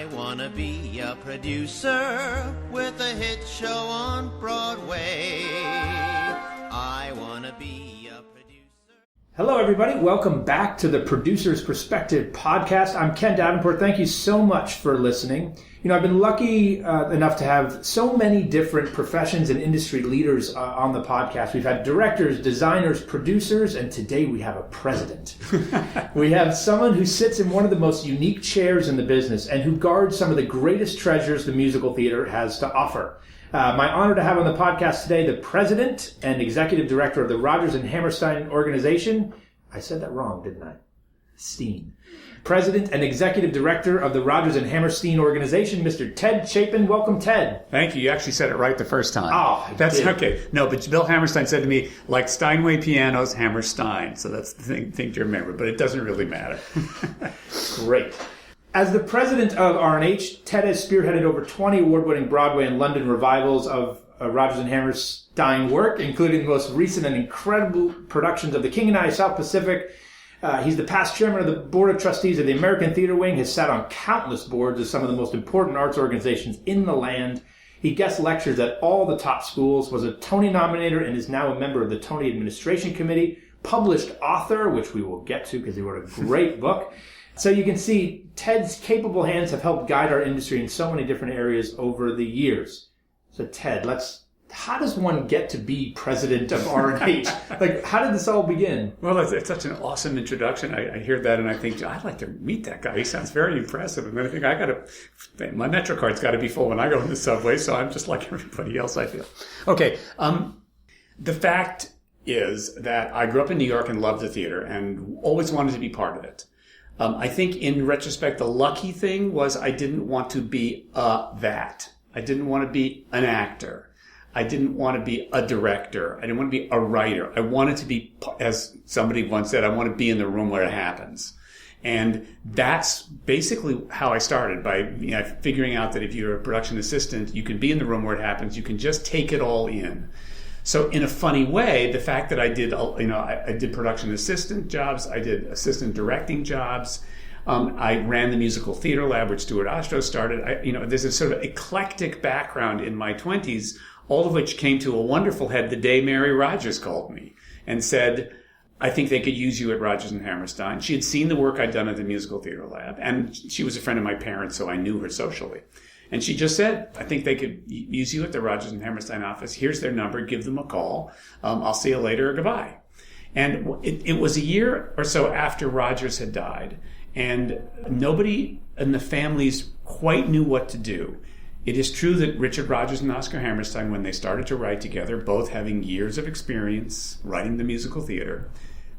I wanna be a producer with a hit show on Broadway. I wanna be a producer. Hello, everybody. Welcome back to the Producer's Perspective podcast. I'm Ken Davenport. Thank you so much for listening. You know, I've been lucky enough to have so many different professions and industry leaders on the podcast. We've had directors, designers, producers, and today we have a president. We have someone who sits in one of the most unique chairs in the business and who guards some of the greatest treasures the musical theater has to offer. My honor to have on the podcast today the president and executive director of the Rodgers and Hammerstein organization. I said that wrong, didn't I? Steen. President and executive director of the Rodgers and Hammerstein organization, Mr. Ted Chapin. Welcome, Ted. Thank you. You actually said it right the first time. Oh, that's okay. No, but Bill Hammerstein said to me, like Steinway pianos, Hammerstein. So that's the thing to remember, but it doesn't really matter. Great. As the president of R&H, Ted has spearheaded over 20 award-winning Broadway and London revivals of Rodgers and Hammerstein work, including the most recent and incredible productions of The King and I, South Pacific. He's the past chairman of the board of trustees of the American Theater Wing, has sat on countless boards of some of the most important arts organizations in the land. He guest lectures at all the top schools, was a Tony nominator, and is now a member of the Tony Administration Committee, published author, which we will get to because he wrote a great book. So you can see Ted's capable hands have helped guide our industry in so many different areas over the years. So Ted, how does one get to be president of R&H? Like, how did this all begin? Well, it's such an awesome introduction. I hear that and I think, I'd like to meet that guy. He sounds very impressive. And then I think my MetroCard's got to be full when I go in the subway, so I'm just like everybody else, I feel. Okay, the fact is that I grew up in New York and loved the theater and always wanted to be part of it. I think in retrospect, the lucky thing was I didn't want to be that. I didn't want to be an actor. I didn't want to be a director. I didn't want to be a writer. I wanted to be, as somebody once said, I want to be in the room where it happens. And that's basically how I started, by figuring out that if you're a production assistant, you can be in the room where it happens. You can just take it all in. So in a funny way, the fact that I did, I did production assistant jobs, I did assistant directing jobs, I ran the musical theater lab, which Stuart Ostro started. There's a sort of eclectic background in my 20s, all of which came to a wonderful head the day Mary Rodgers called me and said, I think they could use you at Rodgers and Hammerstein. She had seen the work I'd done at the musical theater lab, and she was a friend of my parents, so I knew her socially. And she just said, I think they could use you at the Rodgers and Hammerstein office. Here's their number. Give them a call. I'll see you later. Goodbye. And it was a year or so after Rodgers had died, and nobody in the families quite knew what to do. It is true that Richard Rodgers and Oscar Hammerstein, when they started to write together, both having years of experience writing the musical theater,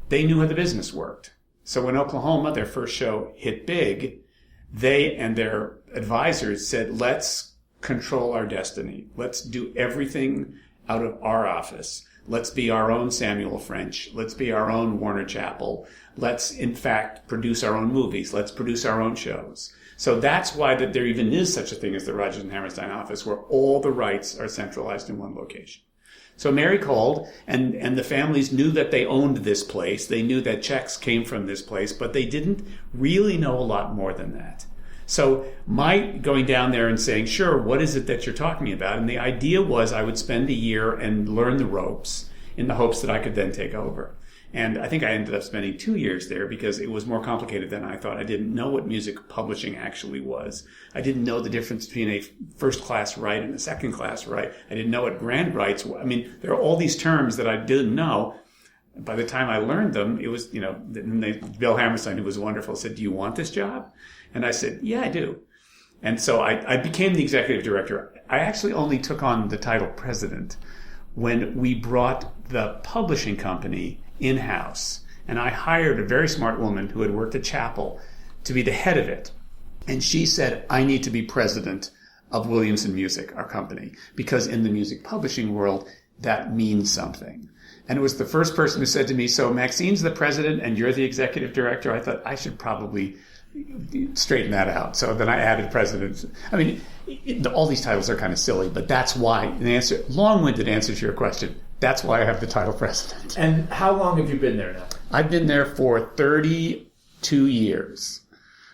they knew how the business worked. So when Oklahoma, their first show, hit big, they and their advisors said, let's control our destiny. Let's do everything out of our office. Let's be our own Samuel French. Let's be our own Warner Chappell. Let's, in fact, produce our own movies. Let's produce our own shows. So that's why that there even is such a thing as the Rodgers and Hammerstein office, where all the rights are centralized in one location. So Mary called, and the families knew that they owned this place. They knew that checks came from this place, but they didn't really know a lot more than that. So my going down there and saying, sure, what is it that you're talking about? And the idea was I would spend a year and learn the ropes in the hopes that I could then take over. And I think I ended up spending 2 years there because it was more complicated than I thought. I didn't know what music publishing actually was. I didn't know the difference between a first-class right and a second-class right. I didn't know what grand rights were. I mean, there are all these terms that I didn't know. By the time I learned them, it was, Bill Hammerstein, who was wonderful, said, do you want this job? And I said, yeah, I do. And so I became the executive director. I actually only took on the title president when we brought the publishing company in-house. And I hired a very smart woman who had worked at Chapel to be the head of it. And she said, I need to be president of Williamson Music, our company, because in the music publishing world, that means something. And it was the first person who said to me, so Maxine's the president and you're the executive director. I thought I should probably straighten that out. So then I added president. I mean, all these titles are kind of silly, but that's why, long-winded answer to your question, that's why I have the title president. And how long have you been there now? I've been there for 32 years.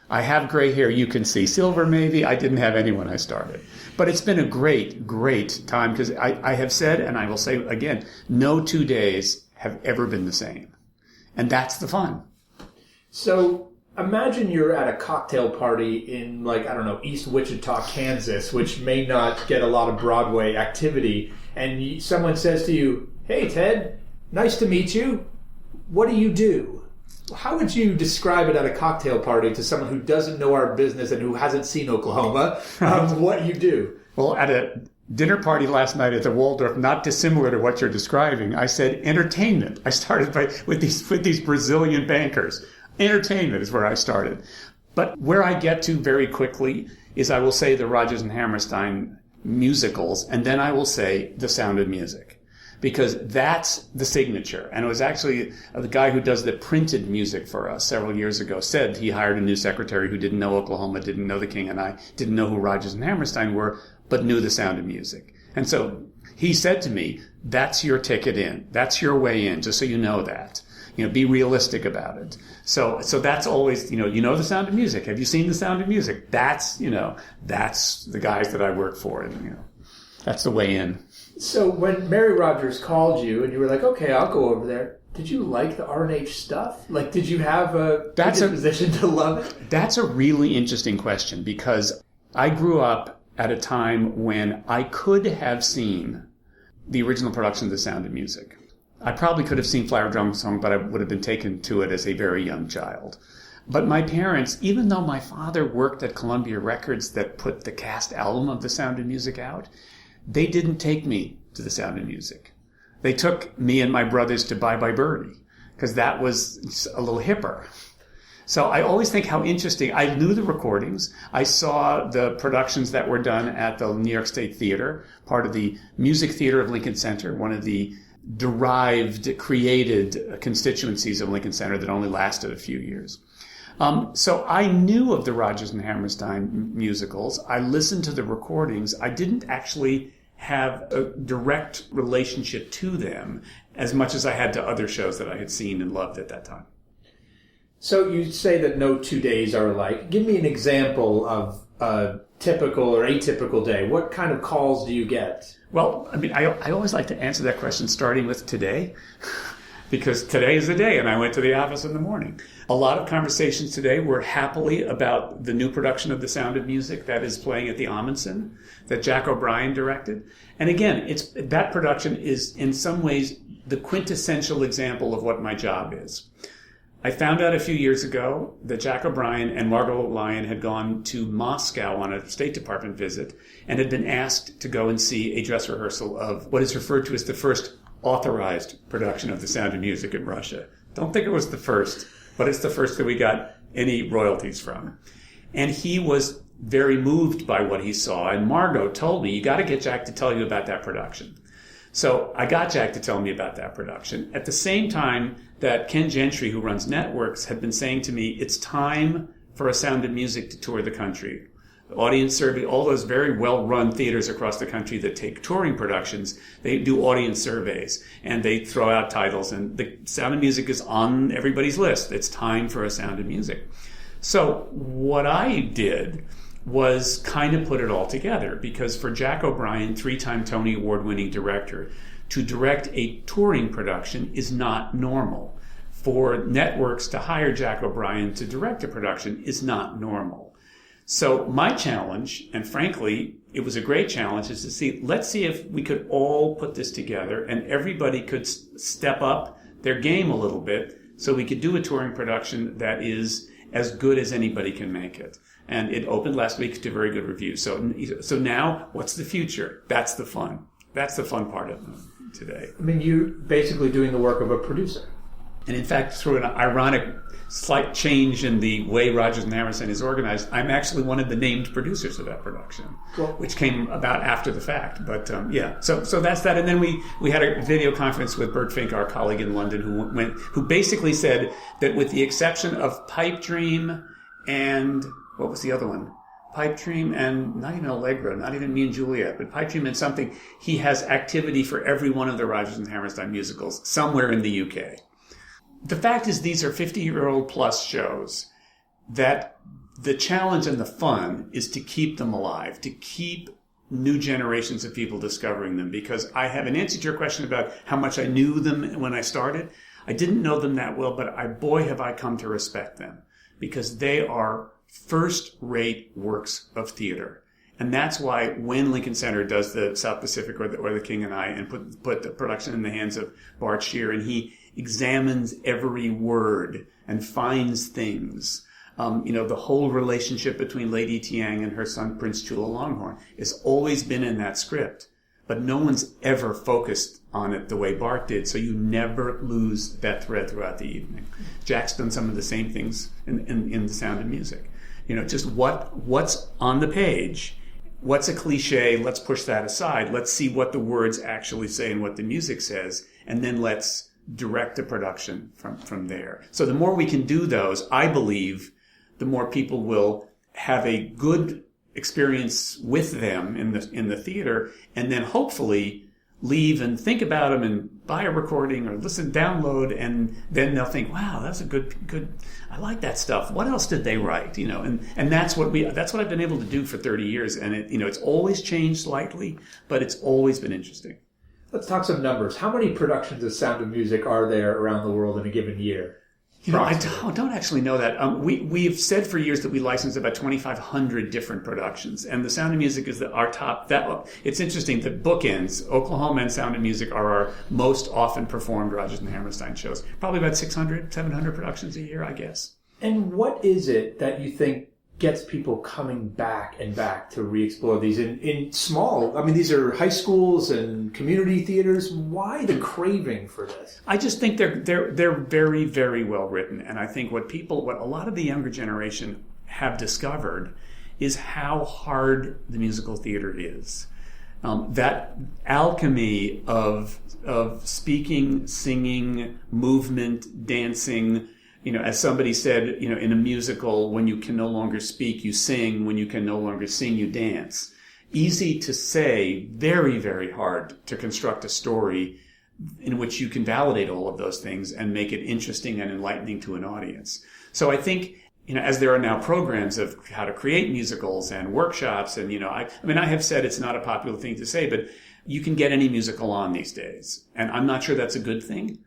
I have gray hair. You can see silver, maybe. I didn't have any when I started. But it's been a great, great time because I have said, and I will say again, no 2 days have ever been the same. And that's the fun. So imagine you're at a cocktail party in, like, I don't know, East Wichita, Kansas, which may not get a lot of Broadway activity. And someone says to you, "Hey, Ted, nice to meet you. What do you do?" How would you describe it at a cocktail party to someone who doesn't know our business and who hasn't seen Oklahoma, what you do? Well, at a dinner party last night at the Waldorf, not dissimilar to what you're describing, I said entertainment. I started with these Brazilian bankers. Entertainment is where I started. But where I get to very quickly is I will say the Rodgers and Hammerstein musicals, and then I will say The Sound of Music, because that's the signature. And it was actually the guy who does the printed music for us several years ago said he hired a new secretary who didn't know Oklahoma, didn't know The King and I, didn't know who Rodgers and Hammerstein were, but knew The Sound of Music. And so he said to me, that's your ticket in. That's your way in, just so you know that. Be realistic about it. So that's always, The Sound of Music. Have you seen The Sound of Music? That's the guys that I work for. And, that's the way in. So when Mary Rodgers called you and you were like, okay, I'll go over there, did you like the R&H stuff? Like, did you have a predisposition to love it? That's a really interesting question because I grew up at a time when I could have seen the original production of The Sound of Music. I probably could have seen Flower Drum Song, but I would have been taken to it as a very young child. But my parents, even though my father worked at Columbia Records that put the cast album of The Sound of Music out, they didn't take me to The Sound of Music. They took me and my brothers to Bye Bye Birdie, because that was a little hipper. So I always think how interesting. I knew the recordings. I saw the productions that were done at the New York State Theater, part of the Music Theater of Lincoln Center, one of the created constituencies of Lincoln Center that only lasted a few years. So I knew of the Rodgers and Hammerstein musicals. I listened to the recordings. I didn't actually have a direct relationship to them as much as I had to other shows that I had seen and loved at that time. So you say that no 2 days are alike. Give me an example of a typical or atypical day. What kind of calls do you get? Well, I always like to answer that question starting with today, because today is the day, and I went to the office in the morning. A lot of conversations today were happily about the new production of The Sound of Music that is playing at the Amundsen, that Jack O'Brien directed. And again, that production is in some ways the quintessential example of what my job is. I found out a few years ago that Jack O'Brien and Margot Lyon had gone to Moscow on a State Department visit and had been asked to go and see a dress rehearsal of what is referred to as the first authorized production of The Sound of Music in Russia. Don't think it was the first, but it's the first that we got any royalties from. And he was very moved by what he saw, and Margot told me, you got to get Jack to tell you about that production. So I got Jack to tell me about that production. At the same time that Ken Gentry, who runs networks, had been saying to me, it's time for A Sound of Music to tour the country. Audience survey, all those very well-run theaters across the country that take touring productions, they do audience surveys and they throw out titles, and The Sound of Music is on everybody's list. It's time for A Sound of Music. So what I did was kind of put it all together, because for Jack O'Brien, 3-time Tony Award-winning director, to direct a touring production is not normal. For networks to hire Jack O'Brien to direct a production is not normal. So my challenge, and frankly, it was a great challenge, is to see, let's see if we could all put this together and everybody could step up their game a little bit so we could do a touring production that is as good as anybody can make it. And it opened last week to very good reviews. So now, what's the future? That's the fun. That's the fun part of today. You're basically doing the work of a producer. And in fact, through an ironic slight change in the way Rodgers and Hammerstein is organized, I'm actually one of the named producers of that production, which came about after the fact. But yeah, so that's that. And then we had a video conference with Bert Fink, our colleague in London, who basically said that with the exception of Pipe Dream and what was the other one? Pipe Dream and not even Allegro, not even Me and Juliet, but Pipe Dream and something. He has activity for every one of the Rodgers and Hammerstein musicals somewhere in the UK. The fact is, these are 50-year-old plus shows that the challenge and the fun is to keep them alive, to keep new generations of people discovering them. Because I have an answer to your question about how much I knew them when I started. I didn't know them that well, but boy, have I come to respect them, because they are first-rate works of theater. And that's why when Lincoln Center does the South Pacific or the King and I, and put the production in the hands of Bart Shear, and he examines every word and finds things. The whole relationship between Lady Tiang and her son Prince Chulalongkorn has always been in that script, but no one's ever focused on it the way Bart did, so you never lose that thread throughout the evening. Jack's done some of the same things in The Sound of Music. Just what's on the page. What's a cliche? Let's push that aside. Let's see what the words actually say and what the music says, and then let's direct the production from there. So the more we can do those, I believe, the more people will have a good experience with them in the theater, and then hopefully leave and think about them and buy a recording or download, and then they'll think, wow, that's a good, I like that stuff. What else did they write? And that's what I've been able to do for 30 years. And it's always changed slightly, but it's always been interesting. Let's talk some numbers. How many productions of Sound of Music are there around the world in a given year? I don't actually know that. We've said for years that we license about 2,500 different productions, and The Sound of Music is our top. It's interesting. The bookends, Oklahoma and Sound of Music, are our most often performed Rodgers and Hammerstein shows. Probably about 600, 700 productions a year, I guess. And what is it that you think gets people coming back and back to re-explore these in small? I mean, these are high schools and community theaters. Why the craving for this? I just think they're very, very well written, and I think what a lot of the younger generation have discovered is how hard the musical theater is. That alchemy of speaking, singing, movement, dancing. As somebody said, in a musical, when you can no longer speak, you sing. When you can no longer sing, you dance. Easy to say, very, very hard to construct a story in which you can validate all of those things and make it interesting and enlightening to an audience. So I think, as there are now programs of how to create musicals and workshops, and, I have said it's not a popular thing to say, but you can get any musical on these days. And I'm not sure that's a good thing.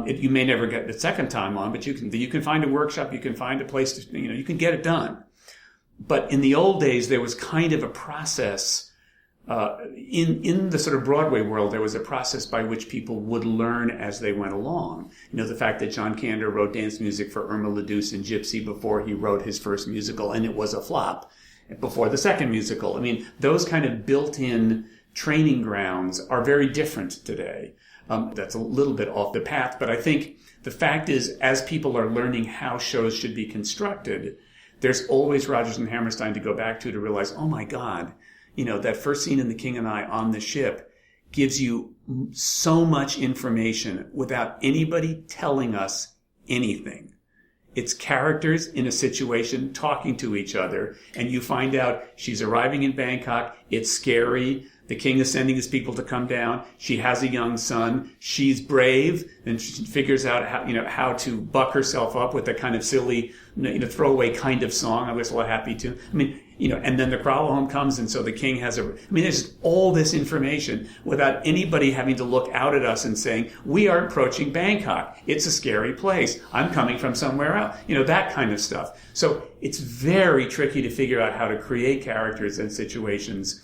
You may never get the second time on, but you can find a workshop, you can find a place to, you can get it done. But in the old days, there was kind of a process, in the sort of Broadway world, there was a process by which people would learn as they went along. The fact that John Kander wrote dance music for Irma la Douce and Gypsy before he wrote his first musical, and it was a flop before the second musical. Those kind of built-in training grounds are very different today. That's a little bit off the path, but I think the fact is, as people are learning how shows should be constructed, there's always Rodgers and Hammerstein to go back to realize, oh my God, that first scene in The King and I on the ship gives you so much information without anybody telling us anything. It's characters in a situation talking to each other, and you find out she's arriving in Bangkok, it's scary, the king is sending his people to come down. She has a young son. She's brave, and she figures out how to buck herself up with a kind of silly, throwaway kind of song. I whistle a happy tune. And then the crawl home comes, and so the king has there's just all this information without anybody having to look out at us and saying, we are approaching Bangkok. It's a scary place. I'm coming from somewhere else. That kind of stuff. So it's very tricky to figure out how to create characters and situations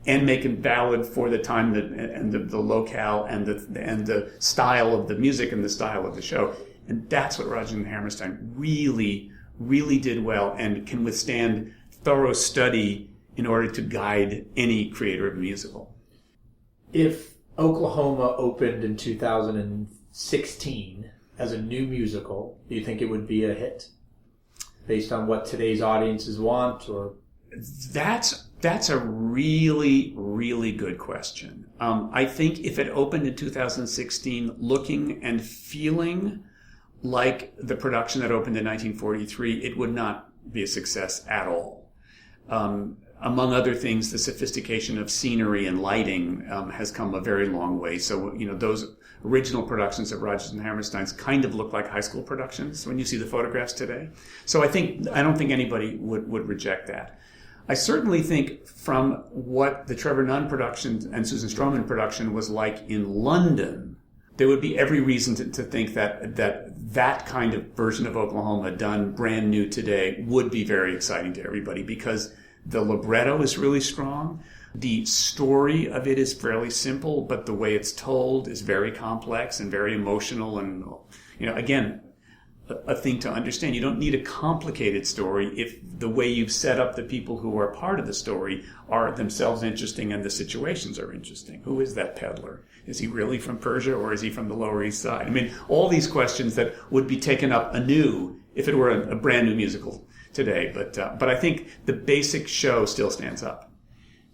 and make it valid for the time and the locale and the style of the music and the style of the show. And that's what Rodgers and Hammerstein really, really did well and can withstand thorough study in order to guide any creator of a musical. If Oklahoma opened in 2016 as a new musical, do you think it would be a hit based on what today's audiences want? Or That's a really, really good question. I think if it opened in 2016 looking and feeling like the production that opened in 1943, it would not be a success at all. Among other things, the sophistication of scenery and lighting has come a very long way. So, those original productions of Rodgers and Hammerstein's kind of look like high school productions when you see the photographs today. So I don't think anybody would reject that. I certainly think from what the Trevor Nunn production and Susan Stroman production was like in London, there would be every reason to think that kind of version of Oklahoma done brand new today would be very exciting to everybody, because the libretto is really strong. The story of it is fairly simple, but the way it's told is very complex and very emotional. And, again, a thing to understand. You don't need a complicated story if the way you've set up the people who are part of the story are themselves interesting and the situations are interesting. Who is that peddler? Is he really from Persia, or is he from the Lower East Side? I mean, all these questions that would be taken up anew if it were a brand new musical today. But I think the basic show still stands up.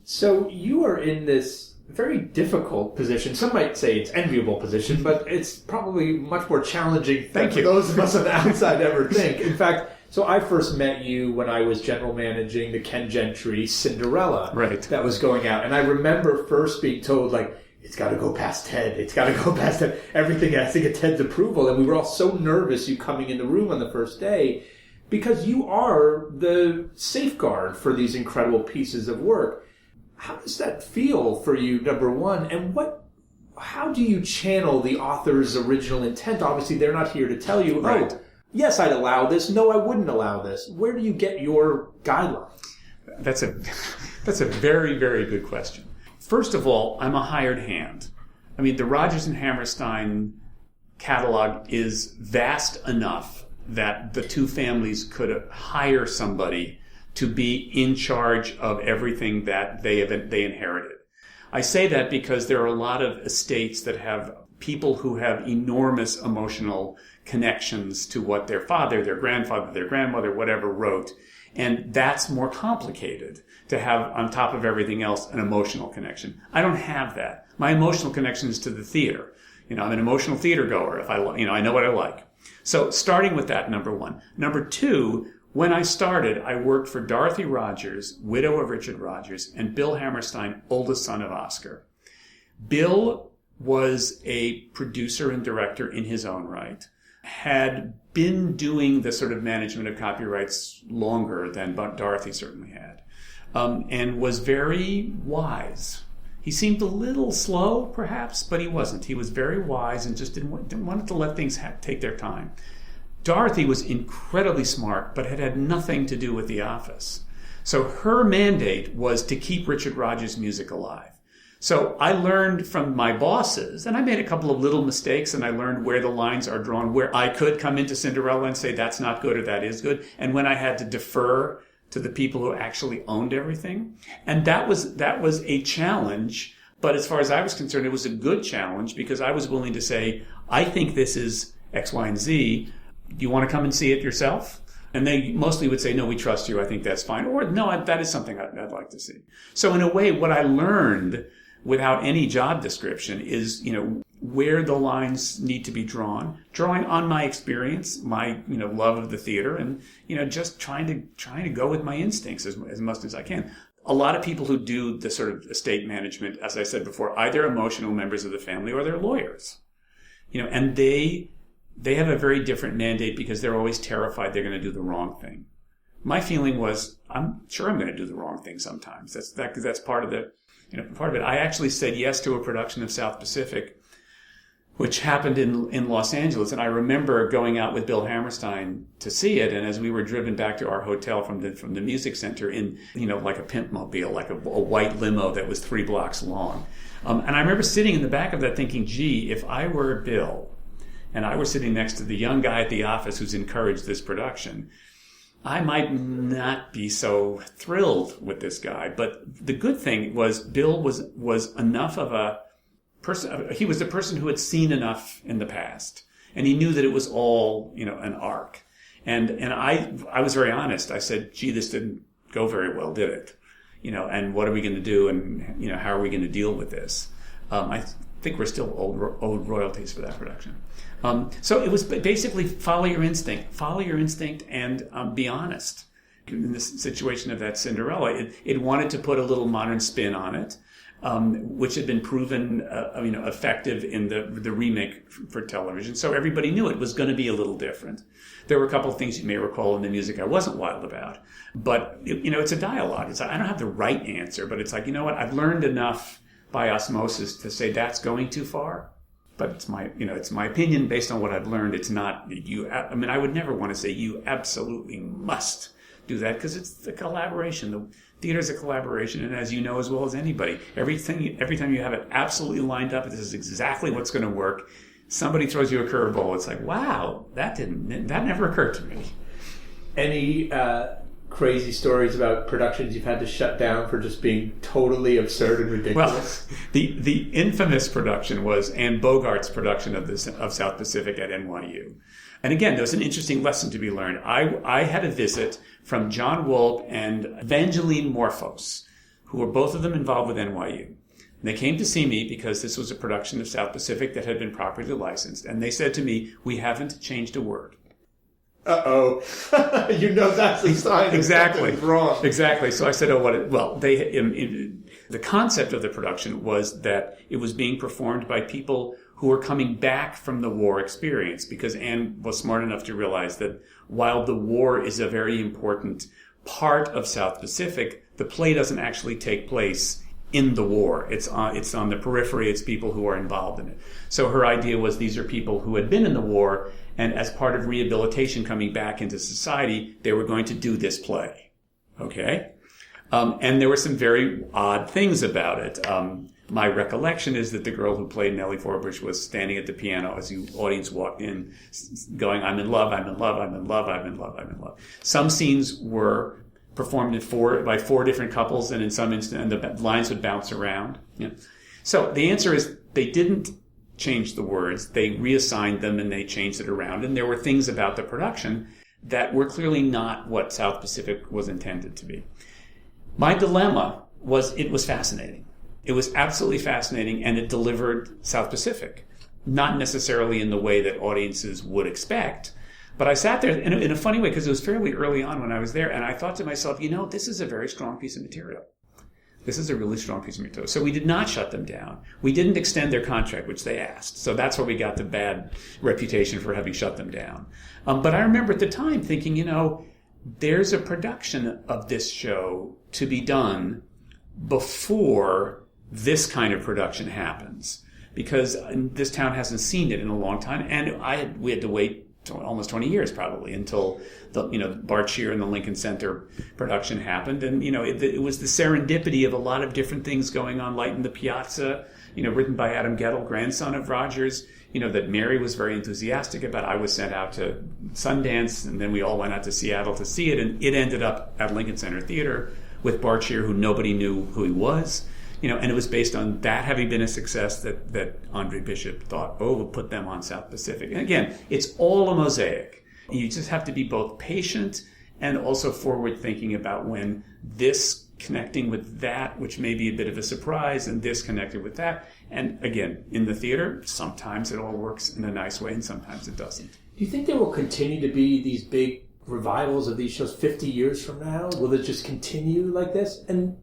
So you are in this very difficult position. Some might say it's enviable position, but it's probably much more challenging than those of us on the outside ever think. In fact, so I first met you when I was general managing the Ken Gentry Cinderella. Right. That was going out. And I remember first being told, it's got to go past Ted. It's got to go past Ted. Everything has to get Ted's approval. And we were all so nervous you coming in the room on the first day, because you are the safeguard for these incredible pieces of work. How does that feel for you, number one? And how do you channel the author's original intent? Obviously, they're not here to tell you, right. Yes, I'd allow this. No, I wouldn't allow this. Where do you get your guidelines? That's a very, very good question. First of all, I'm a hired hand. I mean, the Rodgers and Hammerstein catalog is vast enough that the two families could hire somebody to be in charge of everything that they inherited. I say that because there are a lot of estates that have people who have enormous emotional connections to what their father, their grandfather, their grandmother, whatever wrote. And that's more complicated to have, on top of everything else, an emotional connection. I don't have that. My emotional connection is to the theater. I'm an emotional theater goer. I know what I like. So starting with that, number one. Number two, when I started, I worked for Dorothy Rodgers, widow of Richard Rodgers, and Bill Hammerstein, oldest son of Oscar. Bill was a producer and director in his own right, had been doing the sort of management of copyrights longer than Dorothy certainly had, and was very wise. He seemed a little slow, perhaps, but he wasn't. He was very wise and just didn't want to let things take their time. Dorothy was incredibly smart, but had nothing to do with the office. So her mandate was to keep Richard Rodgers' music alive. So I learned from my bosses, and I made a couple of little mistakes, and I learned where the lines are drawn, where I could come into Cinderella and say that's not good or that is good, and when I had to defer to the people who actually owned everything. And that was a challenge, but as far as I was concerned, it was a good challenge, because I was willing to say, I think this is X, Y, and Z. Do you want to come and see it yourself? And they mostly would say, no, we trust you. I think that's fine. Or no, that is something I'd like to see. So in a way, what I learned without any job description is, where the lines need to be drawing on my experience, my, love of the theater, and, just trying to go with my instincts as much as I can. A lot of people who do the sort of estate management, as I said before, either emotional members of the family or they're lawyers, and they have a very different mandate because they're always terrified they're going to do the wrong thing. My feeling was, I'm sure I'm going to do the wrong thing sometimes. That's part of it. I actually said yes to a production of South Pacific, which happened in Los Angeles. And I remember going out with Bill Hammerstein to see it. And as we were driven back to our hotel from the music center in, like a pimp mobile, like a white limo that was 3 blocks long. And I remember sitting in the back of that thinking, gee, if I were Bill, and I was sitting next to the young guy at the office who's encouraged this production, I might not be so thrilled with this guy. But the good thing was Bill was enough of a person. He was a person who had seen enough in the past, and he knew that it was all, an arc. And I was very honest. I said, gee, this didn't go very well, did it? And what are we going to do? And, how are we going to deal with this? I think we're still owed royalties for that production. So it was basically follow your instinct and be honest. in this situation of that Cinderella, it wanted to put a little modern spin on it, which had been proven, effective in the remake for television. So everybody knew it was going to be a little different. There were a couple of things you may recall in the music I wasn't wild about, but it's a dialogue. I don't have the right answer, but it's like, you know what? I've learned enough by osmosis to say that's going too far. But it's my opinion based on what I've learned. It's not I would never want to say you absolutely must do that, because it's a collaboration. The theater's a collaboration, and as you know as well as anybody, every time you have it absolutely lined up, this is exactly what's going to work. Somebody throws you a curveball. It's like, wow, that never occurred to me. Any crazy stories about productions you've had to shut down for just being totally absurd and ridiculous? Well, the infamous production was Anne Bogart's production of South Pacific at NYU. And again, there was an interesting lesson to be learned. I had a visit from John Wolk and Evangeline Morphos, who were both of them involved with NYU. And they came to see me because this was a production of South Pacific that had been properly licensed. And they said to me, "We haven't changed a word." Uh-oh. That's the sign. Exactly. That wrong. Exactly. So I said, the concept of the production was that it was being performed by people who were coming back from the war experience, because Anne was smart enough to realize that while the war is a very important part of South Pacific, the play doesn't actually take place in the war. It's on the periphery. It's people who are involved in it. So her idea was these are people who had been in the war, and as part of rehabilitation coming back into society, they were going to do this play. Okay? And there were some very odd things about it. My recollection is that the girl who played Nellie Forbush was standing at the piano as the audience walked in, going, "I'm in love, I'm in love, I'm in love, I'm in love, I'm in love." Some scenes were performed by four different couples, and in some instances, and the lines would bounce around. Yeah. So the answer is they didn't change the words. They reassigned them and they changed it around. And there were things about the production that were clearly not what South Pacific was intended to be. My dilemma was it was fascinating. It was absolutely fascinating, and it delivered South Pacific. Not necessarily in the way that audiences would expect, but I sat there in a funny way, because it was fairly early on when I was there, and I thought to myself, this is a very strong piece of material. This is a really strong piece of material. So we did not shut them down. We didn't extend their contract, which they asked. So that's where we got the bad reputation for having shut them down. But I remember at the time thinking, there's a production of this show to be done before this kind of production happens, because this town hasn't seen it in a long time, and we had to wait almost 20 years probably until the Bart Shear and the Lincoln Center production happened, and it was the serendipity of a lot of different things going on. Light in the Piazza, written by Adam Gettle, grandson of Rodgers, that Mary was very enthusiastic about. I was sent out to Sundance, and then we all went out to Seattle to see it, and it ended up at Lincoln Center Theater with Bart Shear, who nobody knew who he was. And it was based on that having been a success that Andre Bishop thought, we'll put them on South Pacific. And again, it's all a mosaic. You just have to be both patient and also forward thinking about when this connecting with that, which may be a bit of a surprise, and this connected with that. And again, in the theater, sometimes it all works in a nice way and sometimes it doesn't. Do you think there will continue to be these big revivals of these shows 50 years from now? Will it just continue like this? And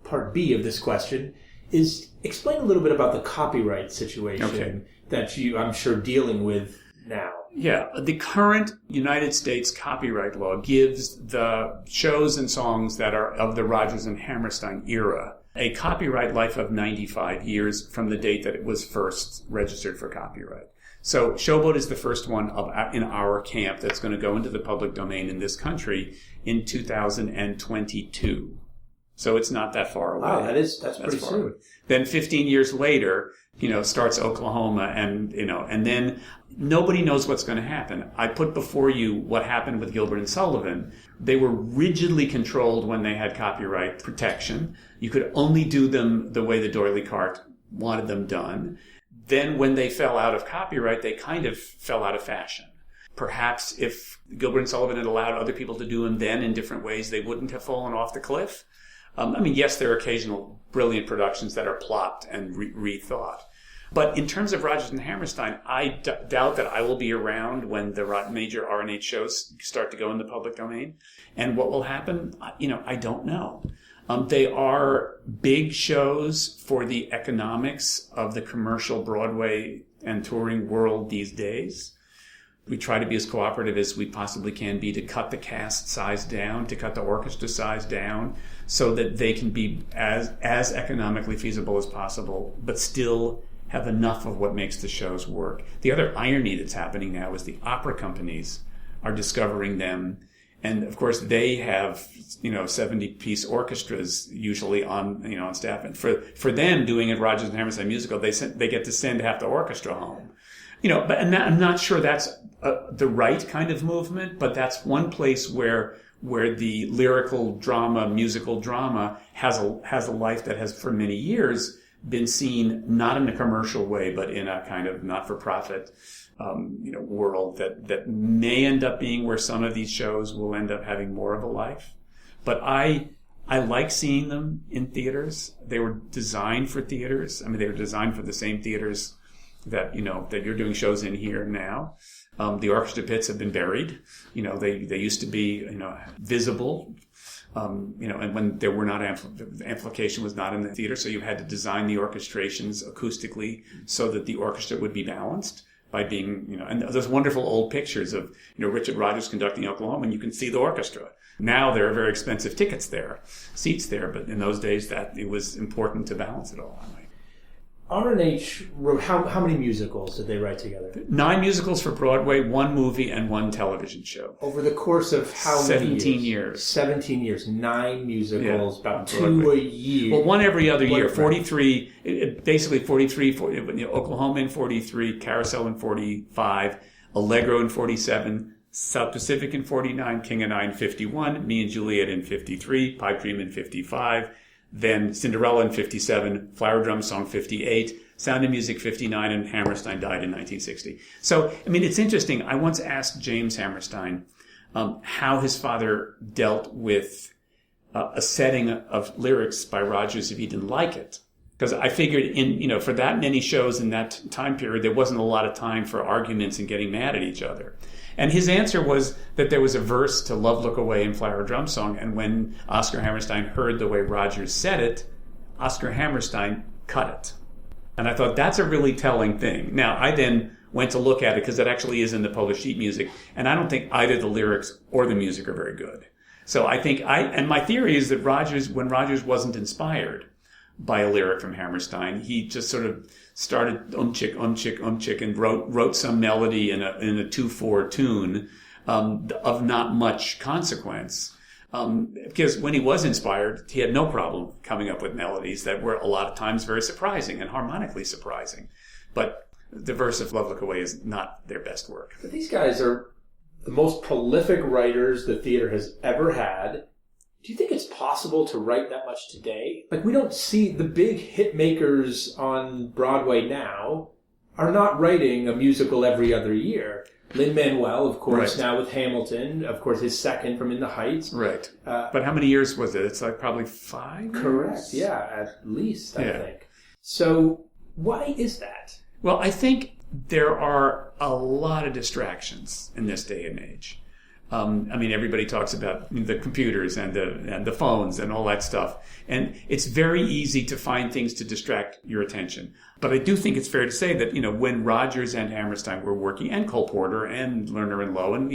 part B of this question is explain a little bit about the copyright situation that I'm sure, dealing with now. Yeah, the current United States copyright law gives the shows and songs that are of the Rodgers and Hammerstein era a copyright life of 95 years from the date that it was first registered for copyright. So Showboat is the first one in our camp that's going to go into the public domain in this country in 2022. So it's not that far away. Wow, that's pretty soon. Away. Then 15 years later, starts Oklahoma, and then nobody knows what's going to happen. I put before you what happened with Gilbert and Sullivan. They were rigidly controlled when they had copyright protection. You could only do them the way the doily cart wanted them done. Then when they fell out of copyright, they kind of fell out of fashion. Perhaps if Gilbert and Sullivan had allowed other people to do them then in different ways, they wouldn't have fallen off the cliff. Yes, there are occasional brilliant productions that are plopped and rethought. But in terms of Rodgers and Hammerstein, I doubt that I will be around when the major R&H shows start to go in the public domain. And what will happen, I don't know. They are big shows for the economics of the commercial Broadway and touring world these days. We try to be as cooperative as we possibly can be to cut the cast size down, to cut the orchestra size down, so that they can be as economically feasible as possible, but still have enough of what makes the shows work. The other irony that's happening now is the opera companies are discovering them. And of course, they have, 70-piece orchestras usually on staff. And for them doing a Rodgers and Hammerstein musical, they get to send half the orchestra home. I'm not sure that's the right kind of movement, but that's one place where the lyrical drama, musical drama has a life that has for many years been seen not in a commercial way, but in a kind of not-for-profit world that may end up being where some of these shows will end up having more of a life. But I like seeing them in theaters. They were designed for theaters. I mean, they were designed for the same theaters that you're doing shows in here now. The orchestra pits have been buried. They used to be visible. And when there were not amplification was not in the theater, so you had to design the orchestrations acoustically so that the orchestra would be balanced by being, and there's wonderful old pictures of, Richard Rodgers conducting Oklahoma, and you can see the orchestra. Now there are very expensive seats there, but in those days that it was important to balance it all. R&H wrote, how many musicals did they write together? 9 musicals for Broadway, 1 movie, and 1 television show. Over the course of how many 17 years? 17 years. 9 musicals, about 2 a year. Well, 1 every other year. 43, basically 43, Oklahoma in 43, Carousel in 45, Allegro in 47, South Pacific in 49, King and I in 51, Me and Juliet in 53, Pipe Dream in 55, then Cinderella in 57, Flower Drum Song 58, Sound of Music 59, and Hammerstein died in 1960. So, it's interesting. I once asked James Hammerstein how his father dealt with a setting of lyrics by Rodgers if he didn't like it. Because I figured for that many shows in that time period, there wasn't a lot of time for arguments and getting mad at each other. And his answer was that there was a verse to Love Look Away in Flower Drum Song, and when Oscar Hammerstein heard the way Rodgers said it, Oscar Hammerstein cut it. And I thought, that's a really telling thing. Now, I then went to look at it, because it actually is in the published sheet music, and I don't think either the lyrics or the music are very good. So I think and my theory is that when Rodgers wasn't inspired by a lyric from Hammerstein, he just sort of started chick, and wrote some melody in a 2/4 tune of not much consequence. Because when he was inspired, he had no problem coming up with melodies that were a lot of times very surprising and harmonically surprising. But the verse of Love Look Away is not their best work. But these guys are the most prolific writers the theater has ever had. Do you think it's possible to write that much today? Like, we don't see the big hit makers on Broadway now are not writing a musical every other year. Lin-Manuel, of course, right. Now with Hamilton, of course, his second from In the Heights. Right. But how many years was it? It's like probably 5 Correct, years? yeah, at least, I think. So, why is that? Well, I think there are a lot of distractions in this day and age. Everybody talks about the computers and the phones and all that stuff. And it's very easy to find things to distract your attention. But I do think it's fair to say that, when Rodgers and Hammerstein were working, and Cole Porter and Lerner and Lowe, and,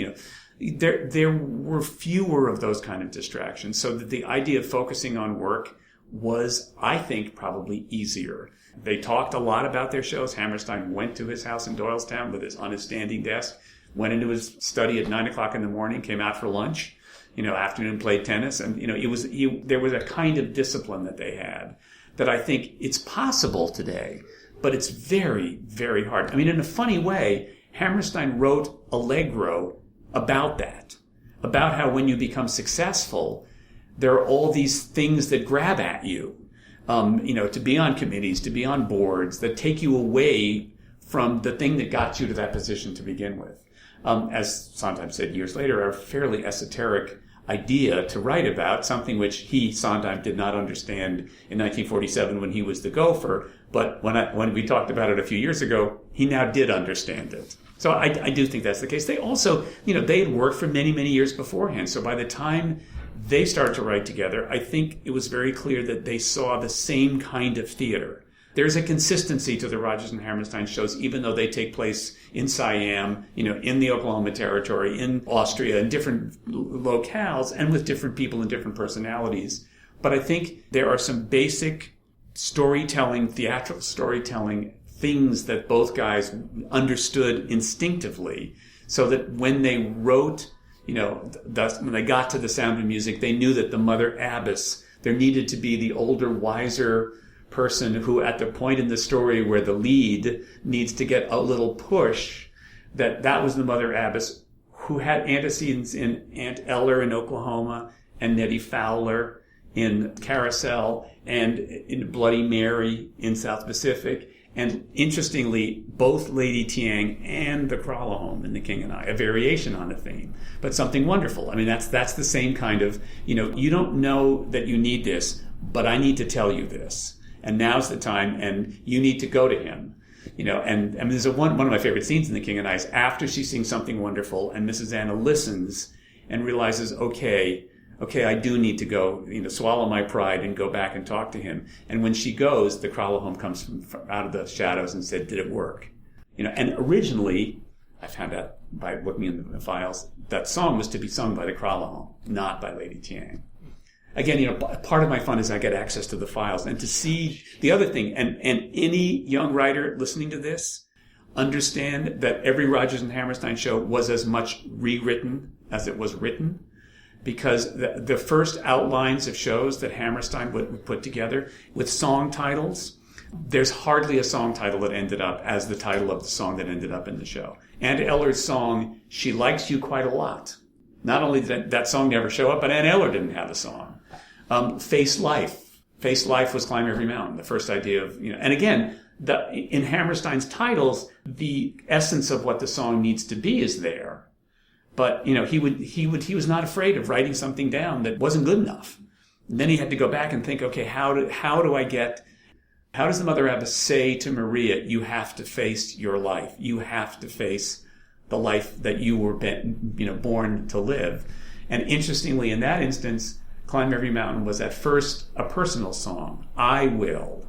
there were fewer of those kind of distractions. So that the idea of focusing on work was, I think, probably easier. They talked a lot about their shows. Hammerstein went to his house in Doylestown on his standing desk, went into his study at 9 o'clock in the morning, came out for lunch, afternoon played tennis. And, there was a kind of discipline that they had that I think it's possible today, but it's very, very hard. In a funny way, Hammerstein wrote Allegro about that, about how when you become successful, there are all these things that grab at you, to be on committees, to be on boards that take you away from the thing that got you to that position to begin with. As Sondheim said years later, a fairly esoteric idea to write about, something which he, Sondheim, did not understand in 1947 when he was the gopher. But when we talked about it a few years ago, he now did understand it. So I do think that's the case. They also, they had worked for many, many years beforehand. So by the time they started to write together, I think it was very clear that they saw the same kind of theater. There's a consistency to the Rodgers and Hammerstein shows, even though they take place in Siam, in the Oklahoma Territory, in Austria, in different locales, and with different people and different personalities. But I think there are some basic storytelling, theatrical storytelling things that both guys understood instinctively, so that when they wrote, when they got to The Sound of Music, they knew that the Mother Abbess, there needed to be the older, wiser person who, at the point in the story where the lead needs to get a little push, that was the Mother Abbess, who had antecedents in Aunt Eller in Oklahoma and Nettie Fowler in Carousel and in Bloody Mary in South Pacific. And interestingly, both Lady Tiang and the Kralahome in The King and I, a variation on the theme, but something wonderful. I mean, that's the same kind of, you don't know that you need this, but I need to tell you this. And now's the time, and you need to go to him. And I mean, there's one of my favorite scenes in The King and I is after she sings something wonderful, and Mrs. Anna listens and realizes, okay, I do need to go, swallow my pride and go back and talk to him. And when she goes, the Kralahome comes from out of the shadows and said, did it work? And originally, I found out by looking in the files, that song was to be sung by the Kralahome, not by Lady Tiang. Again, part of my fun is I get access to the files and to see the other thing. And any young writer listening to this, understand that every Rodgers and Hammerstein show was as much rewritten as it was written. Because the first outlines of shows that Hammerstein would put together with song titles, there's hardly a song title that ended up as the title of the song that ended up in the show. Aunt Eller's song, She Likes You Quite a Lot. Not only did that song never show up, but Aunt Eller didn't have a song. Face Life. Face Life was Climb Every Mountain, the first idea of, and again, in Hammerstein's titles, the essence of what the song needs to be is there. But, he was not afraid of writing something down that wasn't good enough. And then he had to go back and think, okay, how does the Mother Abbess say to Maria, you have to face your life. You have to face the life that you were born to live. And interestingly, in that instance, Climb Every Mountain was at first a personal song. I will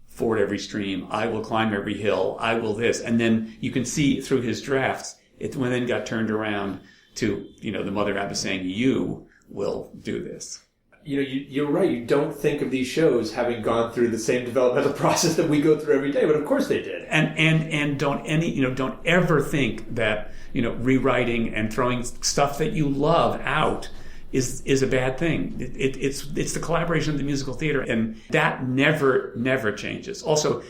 ford every stream. I will climb every hill. I will this. And then you can see through his drafts, it then got turned around to, the Mother Abbess saying, you will do this. You're right. You don't think of these shows having gone through the same developmental process that we go through every day, but of course they did. And don't ever think that, rewriting and throwing stuff that you love out is a bad thing. It's the collaboration of the musical theater, and that never changes. Also,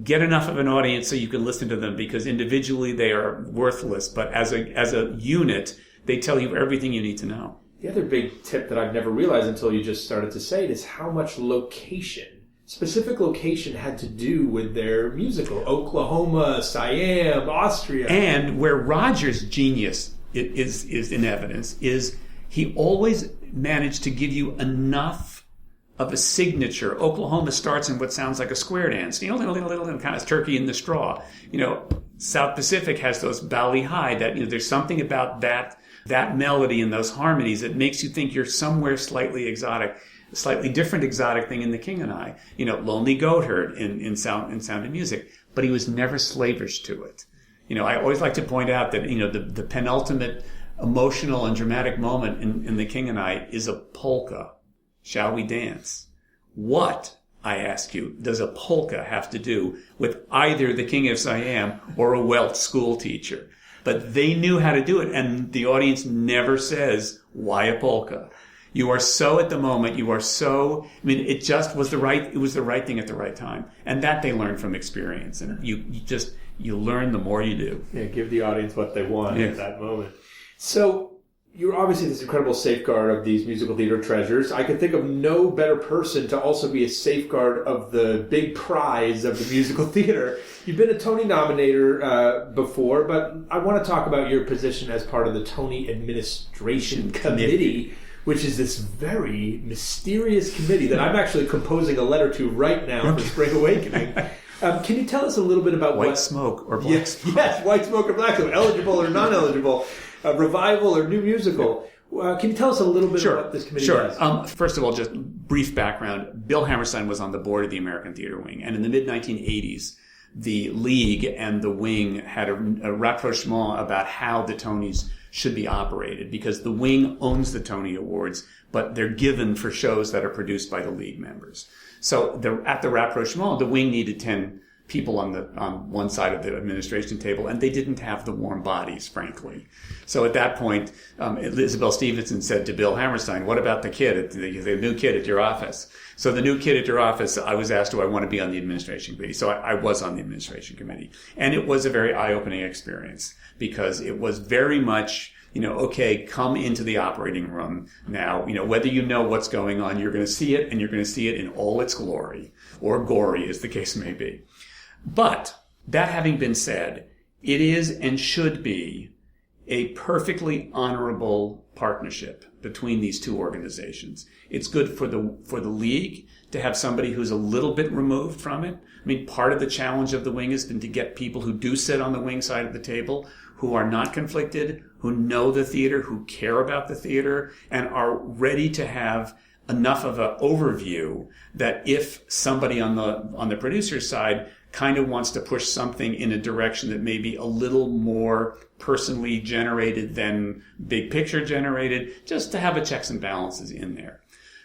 get enough of an audience so you can listen to them, because individually they are worthless, but as a unit, they tell you everything you need to know. The other big tip that I've never realized until you just started to say it is how much specific location had to do with their musical. Oklahoma, Siam, Austria. And where Rodgers' genius is in evidence is he always managed to give you enough of a signature. Oklahoma starts in what sounds like a square dance, little kind of turkey in the straw. South Pacific has those Bali High, that there's something about that melody and those harmonies that makes you think you're somewhere slightly exotic, a slightly different exotic thing in The King and I. Lonely Goatherd in Sound of Music, but he was never slavish to it. I always like to point out that the penultimate emotional and dramatic moment in The King and I is a polka. Shall we dance? What, I ask you, does a polka have to do with either the King of Siam or a Welsh school teacher? But they knew how to do it, and the audience never says, why a polka? You are so at the moment, it just was the right thing at the right time. And that they learn from experience. And you learn the more you do. Yeah, give the audience what they want at that moment. So, you're obviously this incredible safeguard of these musical theater treasures. I could think of no better person to also be a safeguard of the big prize of the musical theater. You've been a Tony nominator before, but I want to talk about your position as part of the Tony Administration Committee, which is this very mysterious committee that I'm actually composing a letter to right now for Spring Awakening. Can you tell us a little bit about White smoke or black smoke? Yes, white smoke or black smoke, eligible or non-eligible. Revival or new musical. Can you tell us a little bit about what this committee does? First of all, just brief background. Bill Hammerstein was on the board of the American Theater Wing, and in the mid-1980s, the League and the Wing had a rapprochement about how the Tonys should be operated, because the Wing owns the Tony Awards, but they're given for shows that are produced by the League members. So at the rapprochement, the Wing needed 10 people on one side of the administration table, and they didn't have the warm bodies, frankly. So at that point, Isabel Stevenson said to Bill Hammerstein, "What about the new kid at your office?" So the new kid at your office, I was asked, do I want to be on the administration committee? So I was on the administration committee. And it was a very eye-opening experience, because it was very much, okay, come into the operating room now. Whether you know what's going on, you're going to see it, and you're going to see it in all its glory, or gory, as the case may be. But that having been said, it is and should be a perfectly honorable partnership between these two organizations. It's good for the League to have somebody who's a little bit removed from it. I mean, part of the challenge of the Wing has been to get people who do sit on the Wing side of the table, who are not conflicted, who know the theater, who care about the theater, and are ready to have enough of an overview that if somebody on the producer's side kind of wants to push something in a direction that may be a little more personally generated than big picture generated, just to have a checks and balances in there.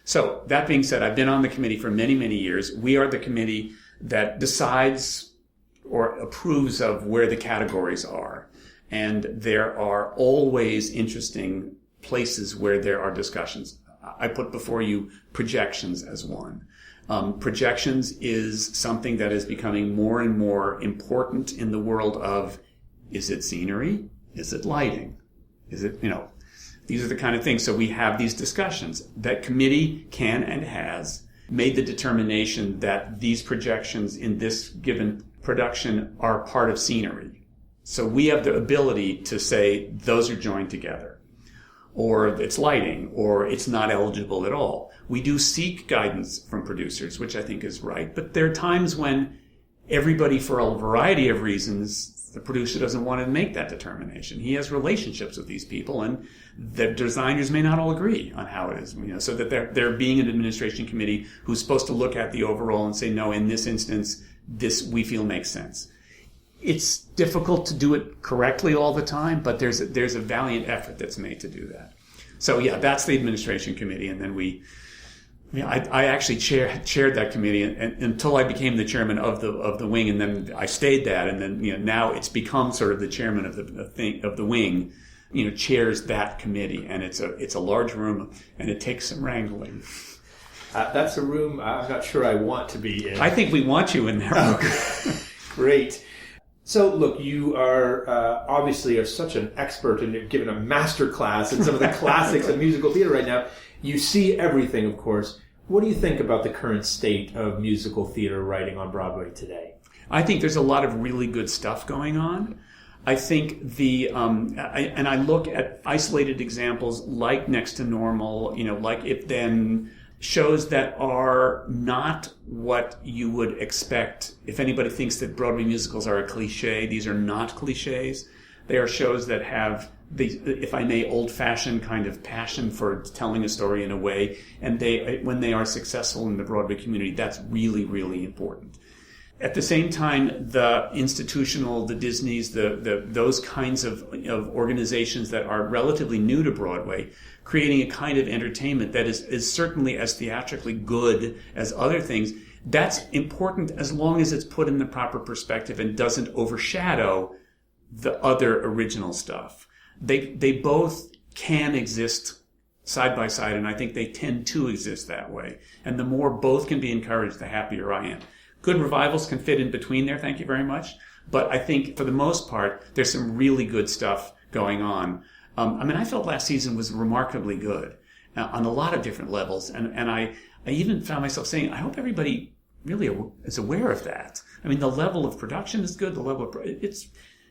So that being said, I've been on the committee for many, many years. We are the committee that decides or approves of where the categories are. And there are always interesting places where there are discussions. I put before you projections as one. Projections is something that is becoming more and more important in the world of, is it scenery? Is it lighting? Is it, these are the kind of things. So we have these discussions. That committee can and has made the determination that these projections in this given production are part of scenery. So we have the ability to say those are joined together, or it's lighting, or it's not eligible at all. We do seek guidance from producers, which I think is right, but there are times when everybody, for a variety of reasons, the producer doesn't want to make that determination. He has relationships with these people, and the designers may not all agree on how it is. So that there being an administration committee who's supposed to look at the overall and say, no, in this instance, this we feel makes sense. It's difficult to do it correctly all the time, but there's a valiant effort that's made to do that. So yeah, that's the administration committee, and then I actually chaired that committee until I became the chairman of the Wing, and then I stayed that, and then now it's become sort of the chairman of the Wing, chairs that committee, and it's a large room, and it takes some wrangling. That's a room I'm not sure I want to be in. I think we want you in there. Oh, great. So, look, you are obviously such an expert, and you've given a master class in some of the classics of musical theater right now. You see everything, of course. What do you think about the current state of musical theater writing on Broadway today? I think there's a lot of really good stuff going on. I think I look at isolated examples like Next to Normal, like If Then, shows that are not what you would expect. If anybody thinks that Broadway musicals are a cliche, these are not cliches. They are shows that have the, if I may, old-fashioned kind of passion for telling a story in a way, and when they are successful in the Broadway community, that's really, really important. At the same time, the institutional, the Disneys, those kinds of organizations that are relatively new to Broadway, creating a kind of entertainment that is certainly as theatrically good as other things, that's important as long as it's put in the proper perspective and doesn't overshadow the other original stuff. They both can exist side by side, and I think they tend to exist that way. And the more both can be encouraged, the happier I am. Good revivals can fit in between there, thank you very much. But I think for the most part, there's some really good stuff going on. I felt last season was remarkably good on a lot of different levels. And I even found myself saying, I hope everybody really is aware of that. I mean, the level of production is good. The level of, it's,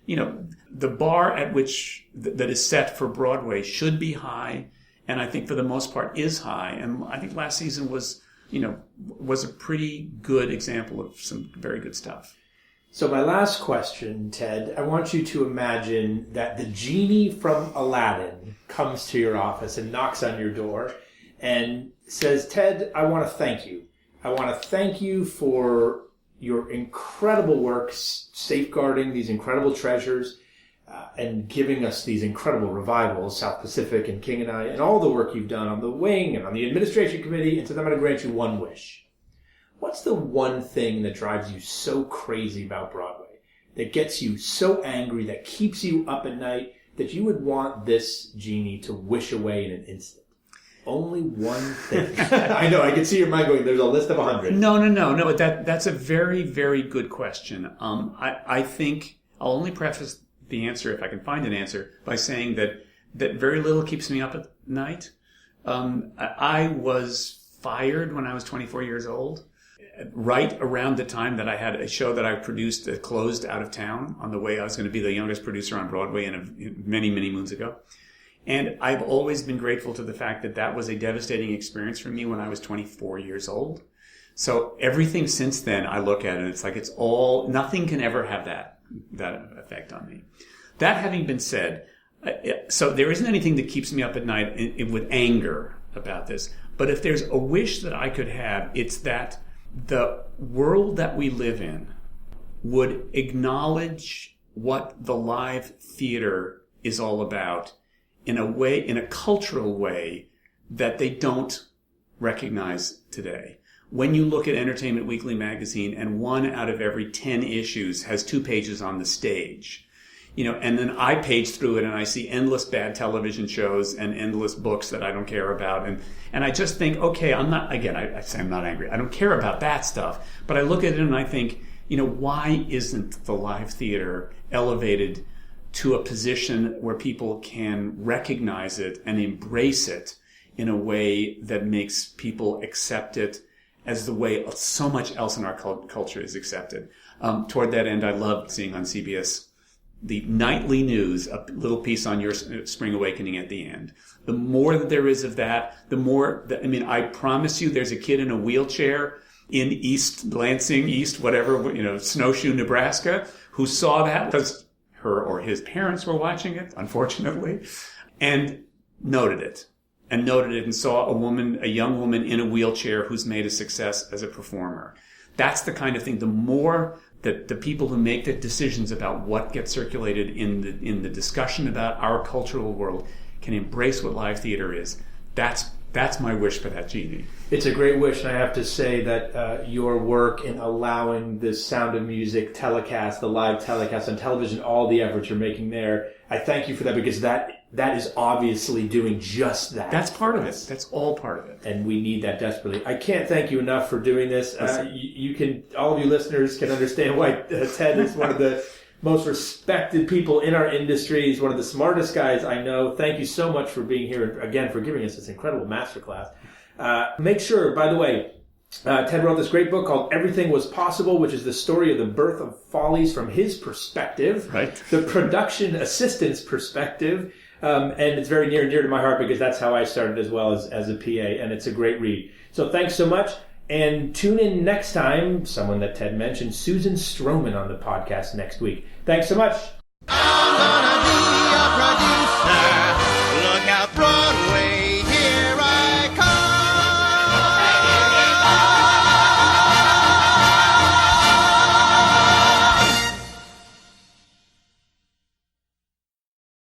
the bar at which that is set for Broadway should be high. And I think for the most part is high. And I think last season was a pretty good example of some very good stuff. So my last question, Ted, I want you to imagine that the genie from Aladdin comes to your office and knocks on your door and says, Ted, I want to thank you. I want to thank you for your incredible work safeguarding these incredible treasures and giving us these incredible revivals, South Pacific and King and I, and all the work you've done on the wing and on the administration committee. And so I'm going to grant you one wish. What's the one thing that drives you so crazy about Broadway, that gets you so angry, that keeps you up at night, that you would want this genie to wish away in an instant? Only one thing. I know, I can see your mind going, there's a list of 100. No. That's a very, very good question. I think I'll only preface the answer, if I can find an answer, by saying that very little keeps me up at night. I was fired when I was 24 years old. Right around the time that I had a show that I produced that closed out of town on the way I was going to be the youngest producer on Broadway many, many moons ago. And I've always been grateful to the fact that was a devastating experience for me when I was 24 years old. So everything since then, I look at it and it's like nothing can ever have that effect on me. That having been said, so there isn't anything that keeps me up at night with anger about this. But if there's a wish that I could have, it's that the world that we live in would acknowledge what the live theater is all about in a cultural way that they don't recognize today. When you look at Entertainment Weekly magazine and 1 out of every 10 issues has 2 pages on the stage, and then I page through it and I see endless bad television shows and endless books that I don't care about. And I just think, okay, I say I'm not angry. I don't care about that stuff. But I look at it and I think, why isn't the live theater elevated to a position where people can recognize it and embrace it in a way that makes people accept it as the way so much else in our culture is accepted? Toward that end, I loved seeing on CBS the nightly news, a little piece on your Spring Awakening at the end. The more that there is of that, the more I promise you there's a kid in a wheelchair in East Lansing, Snowshoe, Nebraska, who saw that because her or his parents were watching it, unfortunately, and noted it and saw a young woman in a wheelchair who's made a success as a performer. That's the kind of thing. The more that the people who make the decisions about what gets circulated in the discussion about our cultural world can embrace what live theater is, that's my wish for that genie. It's a great wish, and I have to say that your work in allowing the Sound of Music telecast, the live telecast on television, all the efforts you're making there, I thank you for that, because that is obviously doing just that. That's part of it. That's all part of it. And we need that desperately. I can't thank you enough for doing this. All of you listeners can understand why Ted is one of the most respected people in our industry. He's one of the smartest guys I know. Thank you so much for being here, and again, for giving us this incredible masterclass. Make sure, by the way, Ted wrote this great book called Everything Was Possible, which is the story of the birth of Follies from his perspective, right? The production assistant's perspective. And it's very near and dear to my heart because that's how I started as well as a PA, and it's a great read. So thanks so much, and tune in next time. Someone that Ted mentioned, Susan Stroman, on the podcast next week. Thanks so much. I'm gonna be a producer.